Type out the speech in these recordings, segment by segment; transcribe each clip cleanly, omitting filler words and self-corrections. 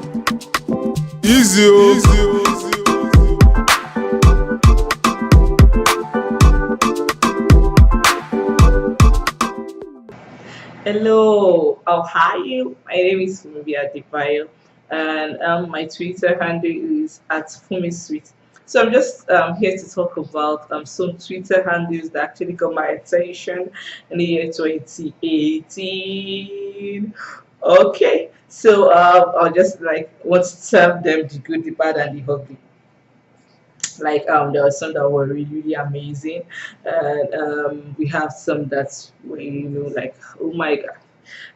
Easy, easy. Hello, how are you? My name is Fumi Adebayo, and my Twitter handle is at FumiSweet. So I'm just here to talk about some Twitter handles that actually got my attention in the year 2018. Okay, so I'll just like want to tell them the good, the bad, and the ugly. Like there are some that were really amazing, and we have some that were like, oh my god,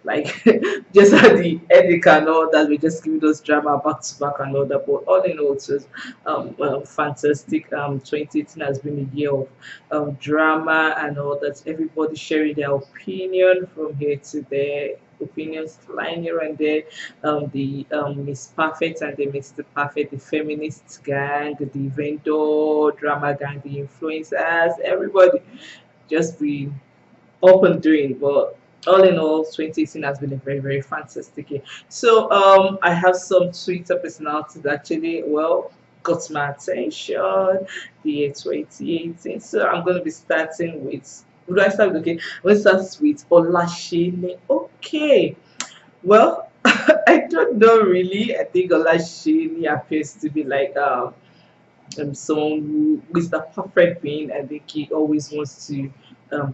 like just at the edit and all that, we just give those drama back to back and all that. But all in all, it was fantastic. 2018 has been a year of drama and all that. Everybody sharing their opinion from here to there. Opinions flying here and there. The Miss Perfect and the Mr. Perfect, the feminist gang, the vendor drama gang, the influencers, everybody just be up and doing. But all in all, 2018 has been a very, very fantastic year. So I have some Twitter personalities that actually, well, got my attention the year 2018. So I'm going to be starting with, who do I start with? Okay, let's start with Olashine. Okay, well, I don't know really. I think Olashine appears to be like someone who is the perfect being. I think he always wants to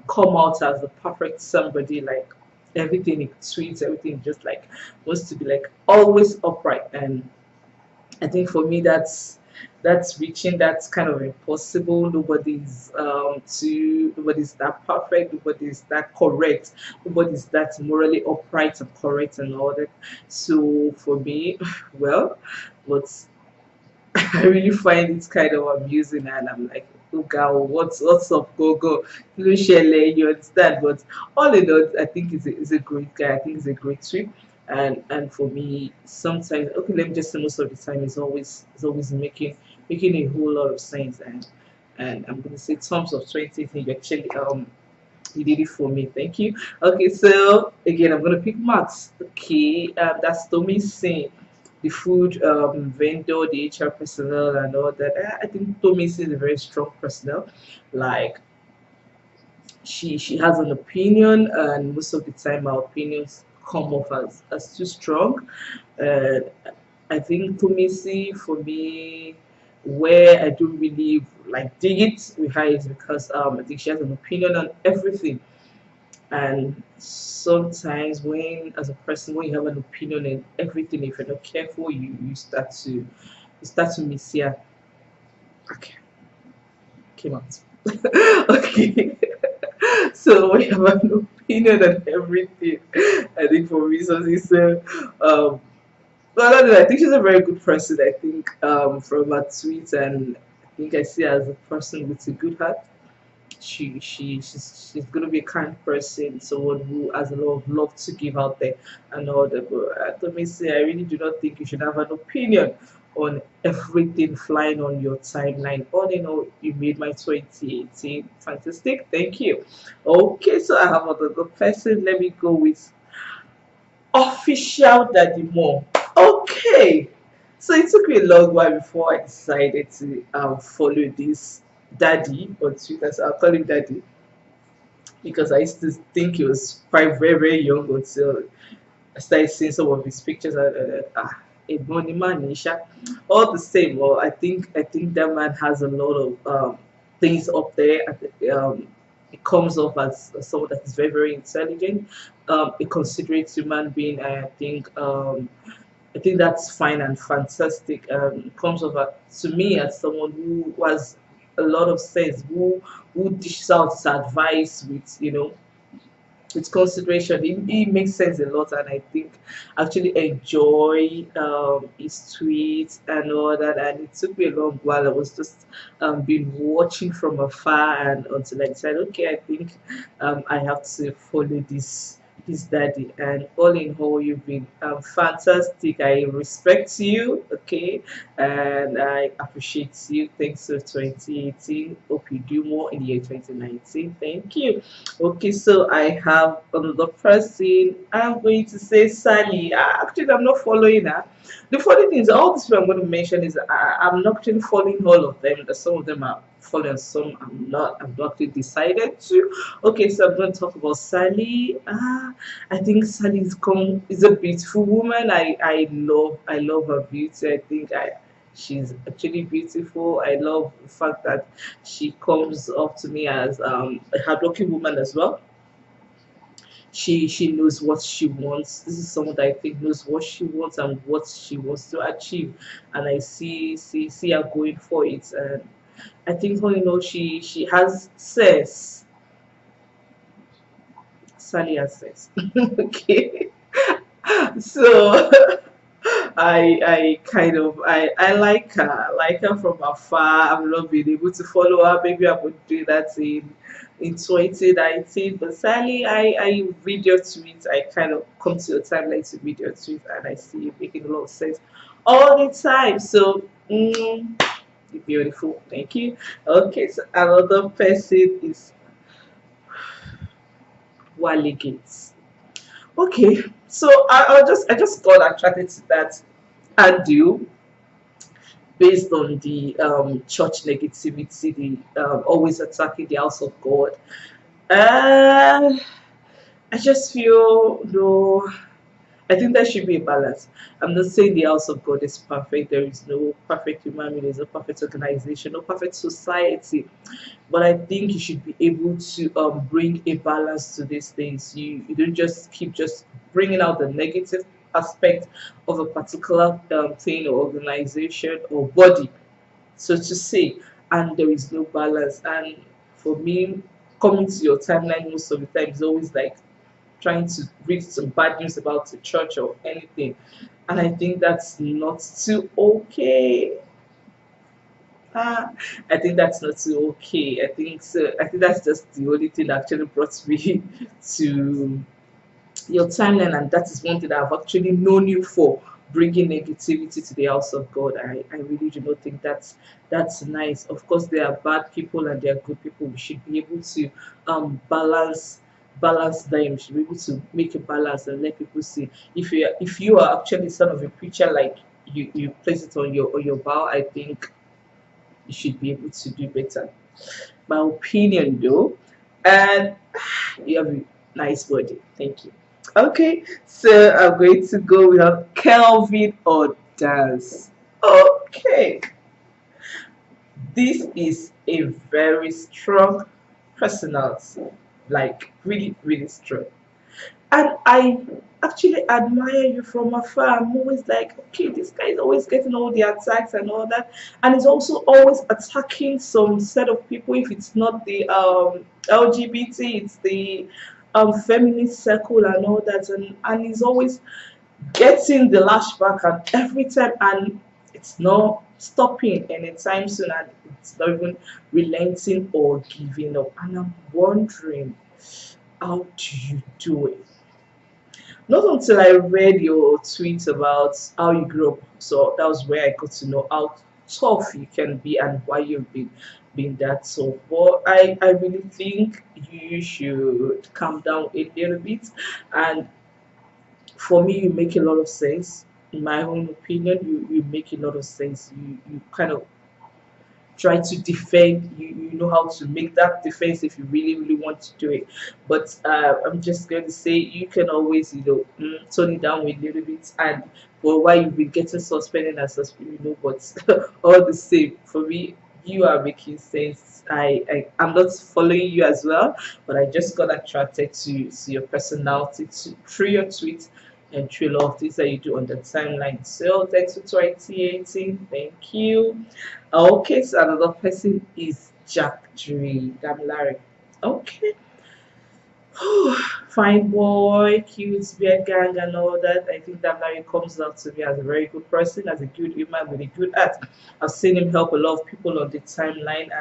come out as the perfect somebody. Like everything he tweets, everything just like wants to be like always upright. And I think for me, that's reaching that's kind of impossible. Nobody's that perfect. Nobody's that correct. Nobody's that morally upright and correct and all that. So for me, well, what's I really find it kind of amusing, and I'm like, oh girl, what's up, go go, Luciele, you understand? But all in all, I think he's a great guy. I think he's a great trip, and for me, sometimes okay, let me just say most of the time, he's always making a whole lot of sense, and I'm gonna say terms of 20, you actually you did it for me. Thank you. Okay, so again, I'm gonna pick Max. Okay, that's Tommy Singh, the food vendor, the HR personnel, and all that. I think Tommy is a very strong personnel. Like she has an opinion, and most of the time, our opinions come off as too strong. Uh, I think Tomisi for me, where I don't really like dig it with her is because I think she has an opinion on everything. And sometimes when as a person when you have an opinion in everything, if you're not careful, you start to miss, yeah. Okay, came out. Okay. So when you have an opinion on everything, I think for me, so this well, I don't know, I think she's a very good person. I think from her tweets, and I think I see her as a person with a good heart. She's gonna be a kind person, someone who has a lot of love to give out there and all that. But let me say, I really do not think you should have an opinion on everything flying on your timeline. All in all, you made my 2018 fantastic. Thank you. Okay, so I have another person. Let me go with official Daddy Mo. Okay, so it took me a long while before I decided to follow this daddy on Twitter. So I'll call him daddy because I used to think he was quite very, very young until I started seeing some of his pictures. A money man, Nisha. All the same, well, I think that man has a lot of things up there. It comes off as someone that is very, very intelligent, a considerate human being. I think that's fine and fantastic. It comes over to me as someone who has a lot of sense, who dishes out his advice with with consideration. It makes sense a lot, and I think actually enjoy his tweets and all that. And it took me a long while. I was just been watching from afar, and until I decided, okay, I think I have to follow this his daddy. And all in all, you've been fantastic. I respect you, okay, and I appreciate you. Thanks for 2018. Hope you do more in the year 2019. Thank you. Okay, so I have another person. I'm going to say Sally. Actually, I'm not following her. The funny thing is, all these people I'm going to mention is I'm not actually following all of them. Some of them are following, some I'm not. I've not actually decided to. Okay, so I'm going to talk about Sally. I think Sally is a beautiful woman. I love her beauty. I think she's actually beautiful. I love the fact that she comes up to me as a hardworking woman as well. She knows what she wants. This is someone that I think knows what she wants and what she wants to achieve, and I see her going for it. And I think, you know, she has sense. Sally has sense. Okay, so I kind of I like her from afar. I've not been able to follow her. Maybe I would do that in 2019. But sadly, I read your tweets. I kind of come to your timeline to read your tweets, and I see you making a lot of sense all the time. So you're beautiful. Thank you. Okay, so another person is Wale Gates. Okay, so I just got attracted to that and based on the church negativity, the always attacking the house of God. Uh, I just feel no. I think there should be a balance. I'm not saying the house of God is perfect. There is no perfect human being, there's no perfect organization, no perfect society. But I think you should be able to bring a balance to these things. You don't just keep just bringing out the negative aspect of a particular thing or organization or body, so to say, and there is no balance. And for me, coming to your timeline most of the time is always like trying to read some bad news about the church or anything. And I think that's not too okay. Ah, I think that's not too okay. I think so. I think that's just the only thing that actually brought me to your timeline, and that is one thing that I've actually known you for, bringing negativity to the house of God. I really do not think that's nice. Of course, there are bad people and there are good people. We should be able to balance them. We should be able to make a balance and let people see. If you are actually son of a preacher, like you place it on your bow, I think you should be able to do better. My opinion though. And you have a nice body. Thank you. Okay, so I'm going to go with Kelvin or Dance. Okay, this is a very strong personality, like really, really strong. And I actually admire you from afar. I'm always like, okay, this guy is always getting all the attacks and all that, and he's also always attacking some set of people. If it's not the LGBT, it's the feminist circle and all that, and he's always getting the lashback and every time, and it's not stopping anytime soon, and it's not even relenting or giving up. And I'm wondering, how do you do it? Not until I read your tweets about how you grew up, so that was where I got to know how tough you can be and why you've been that tough. But I really think you should calm down a little bit. And for me, you make a lot of sense. In my own opinion, you make a lot of sense. You kind of try to defend. You know how to make that defense if you really want to do it. But I'm just going to say you can always tone it down a little bit. And for why you've been getting suspended and suspended, but all the same, for me, you are making sense. I'm not following you as well, but I just got attracted to your personality through your tweets and through a lot of things that you do on the timeline. So thanks for 2018. Thank you. Okay, so another person is Jack Dre. Damilare. Okay. Fine boy, cute, beard gang, and all that. I think Damilare comes out to me as a very good person, as a good human with a good heart. I've seen him help a lot of people on the timeline,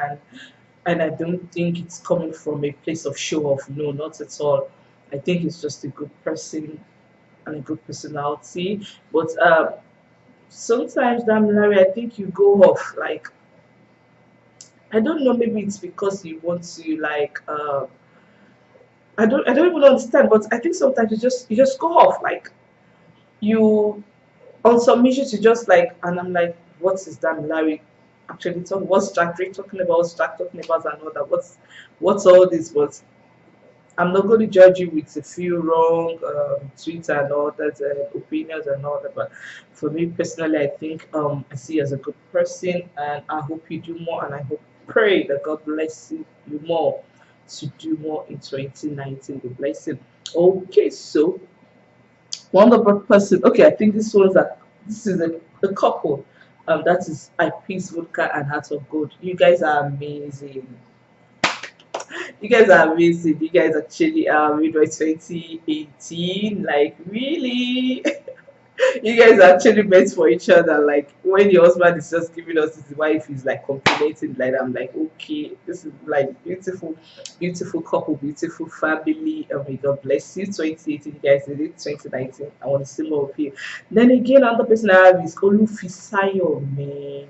and I don't think it's coming from a place of show off. No, not at all. I think he's just a good person and a good personality. But sometimes Damilare, I think you go off like, I don't know, maybe it's because you want to like I don't even understand, but I think sometimes you just go off like you on some issues you just like, and I'm like, what is Damilare actually talking? What's Jack Drake talking about? What's Jack talking about and all that? What's all this? But I'm not going to judge you with a few wrong tweets and all that, opinions and all that. But for me personally, I think I see you as a good person, and I hope you do more. And I hope, pray that God bless you more to do more in 2019. The blessing. Okay, so one other person. Okay, I think this is a couple. That is I Peace Vodka and Heart of Gold. You guys are amazing. You guys are amazing. You guys actually are midway 2018. Like, really? You guys are actually meant for each other. Like, when your husband is just giving us his wife is like complimenting, like, I'm like, okay, this is like beautiful, beautiful couple, beautiful family. Oh my God bless you. 2018, you guys did it. 2019. I want to see more of you. Then again, another person I have is Olufisayo, man.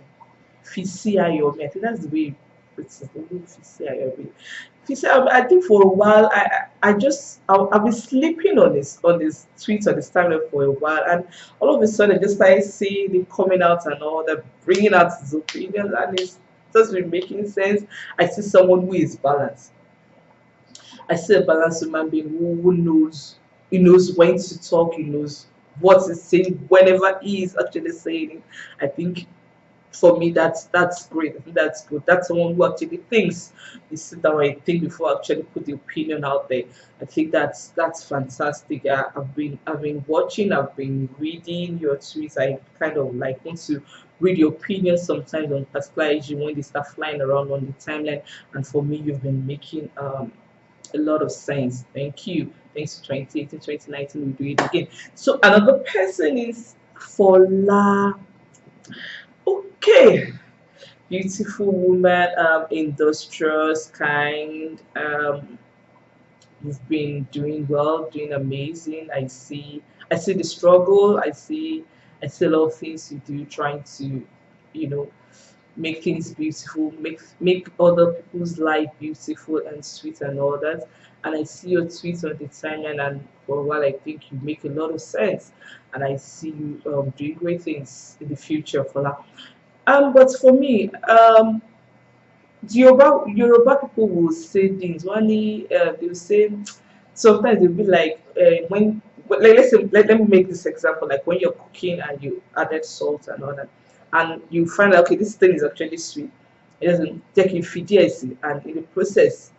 Fisiayomi. I think that's the way it's Fisiayomi. I think for a while I've been sleeping on this tweet on this timeline for a while, and all of a sudden I just started seeing him coming out and all that, bringing out his opinions, and it's just been making sense. I see someone who is balanced. I see a balanced human being who knows, he knows when to talk, he knows what he's saying whenever he is actually saying it. I think for me that's great. I think that's good. That's someone who actually thinks. You sit down and think before actually put the opinion out there. I think that's fantastic. I've been watching, I've been reading your tweets. I kind of like want to read your opinions sometimes on particular issue when they start flying around on the timeline. And for me, you've been making a lot of sense. Thank you. Thanks to 2018, 2019, we do it again. So another person is Fola. Okay, beautiful woman, industrious, kind. You've been doing well, doing amazing. I see the struggle. I see a lot of things you do, trying to, you know, make things beautiful, make other people's life beautiful and sweet and all that. And I see your tweets on the timeline, and for a while, I think you make a lot of sense. And I see you doing great things in the future for that. But for me, the Yoruba people will say things. They'll say sometimes they'll be like when like, let me make this example, like when you're cooking and you added salt and all that, and you find out, okay, this thing is actually sweet. It doesn't take infidelity, and in the process,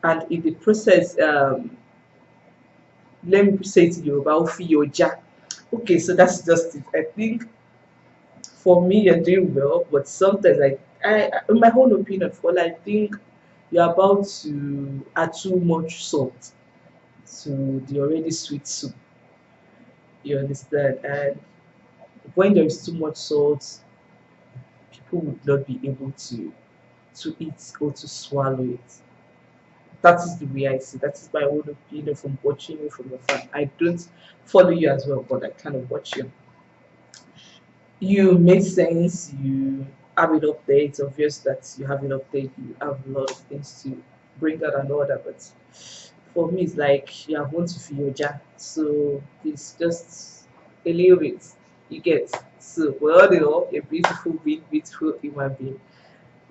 let me say it in Yoruba, "Ofi yoja." Okay, so that's just it. I think for me you're doing well, but sometimes in my own opinion, for I think you're about to add too much salt to the already sweet soup. You understand? And when there is too much salt, people would not be able to eat or to swallow it. That is the way I see. That is my own opinion from watching you from afar. I don't follow you as well, but I kind of watch you. You make sense. You have it up there. It's obvious that you have it up there. You have a lot of things to bring out and all that. But for me, it's like you have one to feel your jar. So it's just a little bit. You get. So well, you know, a beautiful being, beautiful human being.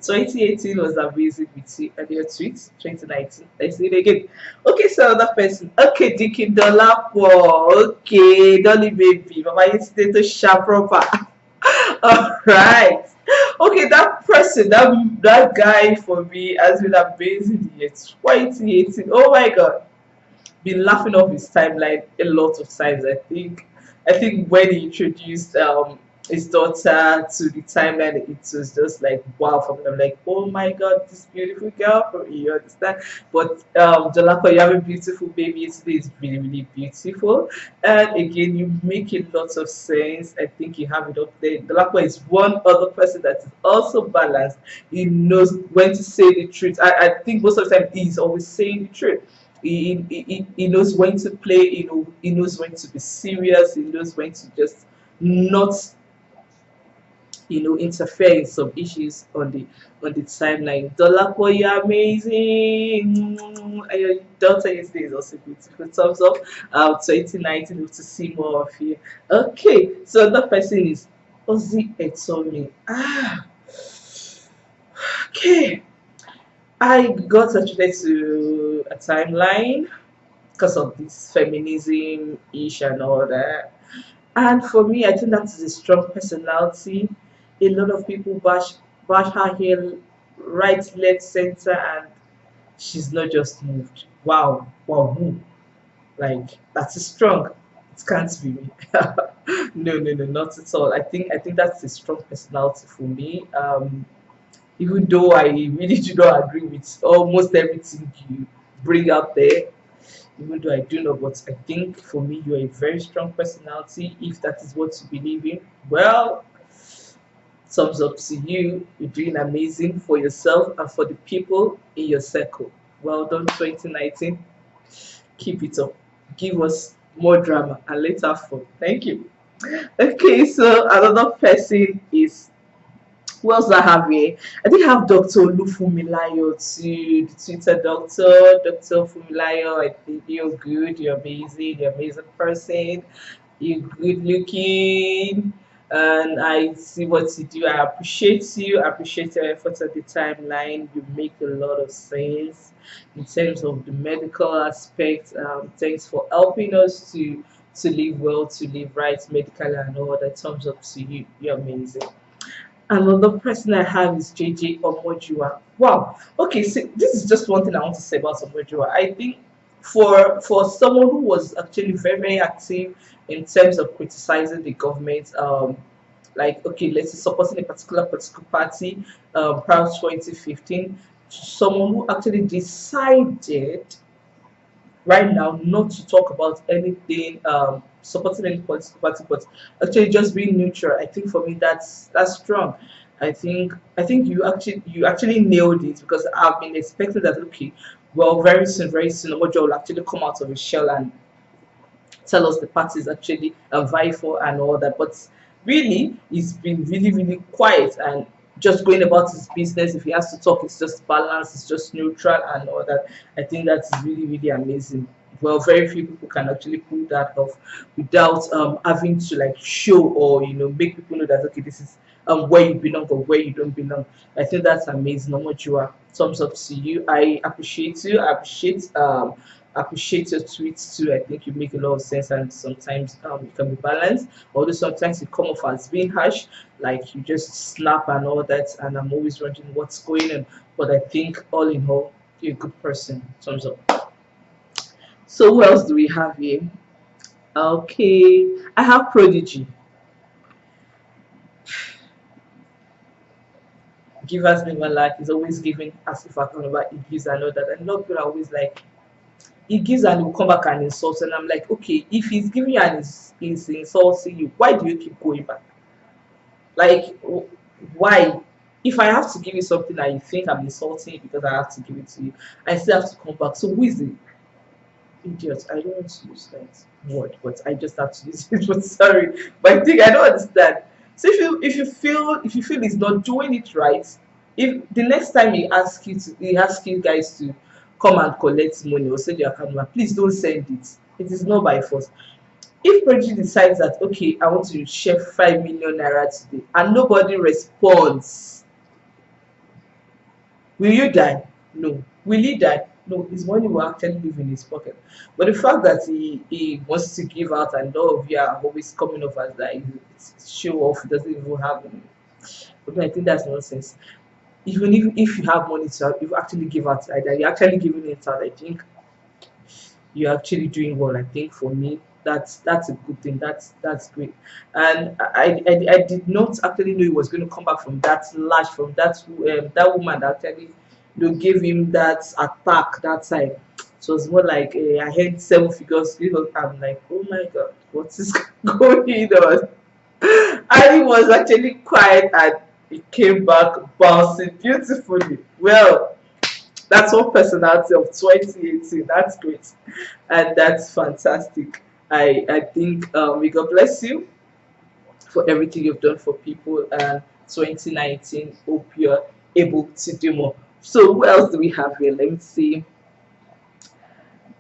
2018 was amazing with you and your tweets. 2019. Let's do it again. Okay, so another person. Okay, Dickie Dolapo. Okay, Dolly baby. Mama, you stay to sharp proper. All right. Okay, that person, that guy for me has been amazing in year 2018. Oh my god. Been laughing off his timeline a lot of times. I think when he introduced his daughter to the timeline, it was just like wow for me. I'm like, oh my god, this beautiful girl from you understand. But Jalako, you have a beautiful baby. Yesterday is really, really beautiful. And again, you make a lot of sense. I think you have it up there. Jalako is one other person that is also balanced. He knows when to say the truth. I think most of the time he's always saying the truth. He knows when to play, he knows when to be serious, he knows when to just not interfere in some issues on the timeline. Dolapo, you're amazing. And your daughter yesterday is also beautiful. Thumbs up. 2019, hope to see more of you. Okay, so the person is Ozzy Etomi. Okay. I got attributed to a timeline because of this feminism ish and all that. And for me, I think that is a strong personality. A lot of people bash her here, right, left, center, and she's not just moved. Wow, wow, like that's strong. It can't be me. No, no, no, not at all. I think that's a strong personality for me. Even though I really do not agree with almost everything you bring out there, even though I do not, but I think for me, you're a very strong personality. If that is what you believe in, well, thumbs up to you. You're doing amazing for yourself and for the people in your circle. Well done, 2019. Keep it up. Give us more drama and later fun. Thank you. Okay, so another person is who else do I have here? I think I have Dr. Olufumilayo too, the Twitter doctor. Dr. Fumilayo, I think you're good, you're amazing person, you're good looking, and I see what you do. I appreciate you, I appreciate your efforts at the timeline. You make a lot of sense in terms of the medical aspect. Thanks for helping us to live well, to live right medically and all that. Thumbs up to you. You're amazing. Another person I have is JJ Omojua. Wow. Okay, so this is just one thing I want to say about Omojua. I think for someone who was actually very, very active in terms of criticizing the government, like okay, let's say supporting a particular political party prior to 2015, someone who actually decided right now not to talk about anything supporting any political party, but actually just being neutral. I think for me that's strong. I think you actually nailed it because I've been expecting that. Okay, well, very soon, Omojo will actually come out of his shell and tell us the parties actually vie for and all that. But really, he's been really, really quiet and just going about his business. If he has to talk, it's just balanced, it's just neutral and all that. I think that's really, really amazing. Well, very few people can actually pull that off without having to like show or make people know that okay, this is where you belong or where you don't belong. I think that's amazing. How much you are. Thumbs up to you. I appreciate you. I appreciate your tweets too. I think you make a lot of sense, and sometimes you can be balanced. Although sometimes you come off as being harsh, like you just snap and all that. And I'm always wondering what's going on. But I think all in all, you're a good person. Thumbs up. So who else do we have here? Okay, I have Prodigy. Givers never lack. He's always giving as if I can remember he gives and all that. And a lot of people are always like he gives and he'll come back and insult. And I'm like, okay, if he's giving you and he's insulting you, why do you keep going back? Like, why? If I have to give you something and you think I'm insulting you because I have to give it to you, I still have to come back. So who is the idiot? I don't want to use that word, but I just have to use it. But sorry, but I think I don't understand. So if you feel he's not doing it right, if the next time he asks you guys to come and collect money or send your account number, please don't send it. It is not by force. If Preji decides that okay, I want to share 5 million naira today and nobody responds, will you die? No. Will he die? No. His money will actually live in his pocket. But the fact that he wants to give out and all of you are always coming off as like it's show off, he doesn't even have any. But I think that's nonsense. Even if you have money to you actually give out like that, you're actually giving it out. I think you're actually doing well. I think for me, that's a good thing. That's great. And I did not actually know he was going to come back from that lash from that woman that actually gave him that attack that time. So it's more like I heard 7 figures. I'm like, oh my god, what is going on? And he was actually quiet and he came back bouncing beautifully. Well, That's one personality of 2018. That's great, and that's fantastic. I think may God bless you for everything you've done for people, and 2019. Hope you're able to do more. So who else do we have here? Let me see.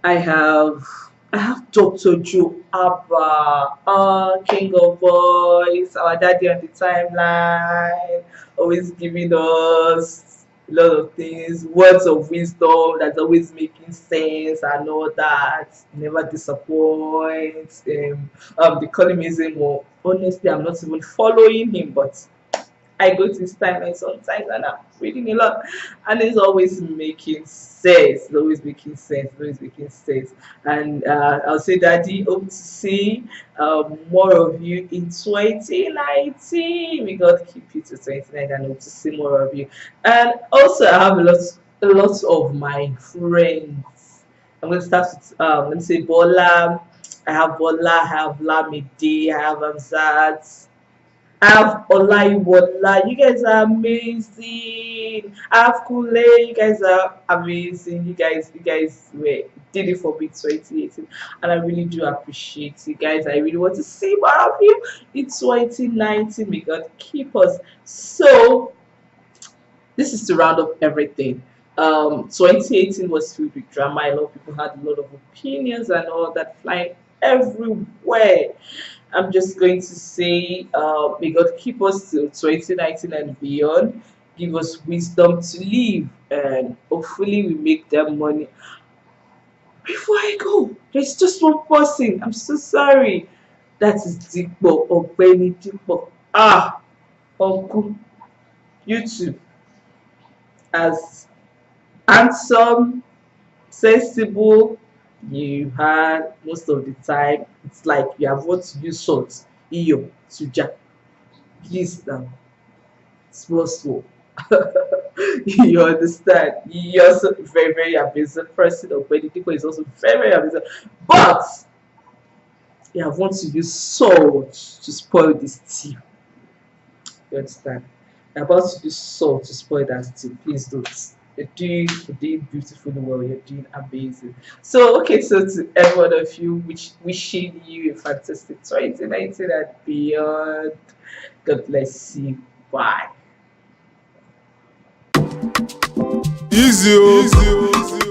I have I have Dr. Joe Abba, King of Boys, our daddy on the timeline, always giving us a lot of things, words of wisdom that's always making sense and all that. Never disappoints. They call him Ezemo. Honestly, I'm not even following him, but I go to his timeline sometimes and I'm reading a lot, and it's always making sense. It's always making sense. It's always making sense. And I'll say, Daddy, hope to see more of you in 2019. May God keep you to 2019 and hope to see more of you. And also, I have a lot of my friends. I'm going to start with, let me say, Bola. I have Bola, I have Lamide, I have Amzat. I have Olaiwola. You guys are amazing. I have Kule. You guys are amazing. You guys were did it for me 2018, and I really do appreciate you guys. I really want to see more of you in 2019. May God keep us. So this is to round up everything. 2018 was filled with drama. A lot of people had a lot of opinions and all that flying everywhere. I'm just going to say, may God keep us till 2019 and beyond. Give us wisdom to live, and hopefully we make that money. Before I go, there's just one person. I'm so sorry. That is Dipo or Benny Dipo. Uncle, YouTube as handsome, sensible. You had most of the time. It's like you have what to use salt. Iyo, suja. Please now. Small small. You understand? You're also a very, very amazing person. Ogbeni is also very, very amazing. But you have want to use salt to spoil this tea. You understand? You're about to use salt to spoil that tea. Please don't. You're doing beautifully well. You're doing amazing. So okay, so to every one of you, which wishing you a fantastic 2019 and beyond. God bless you. Bye. Easy, oh. Easy, oh.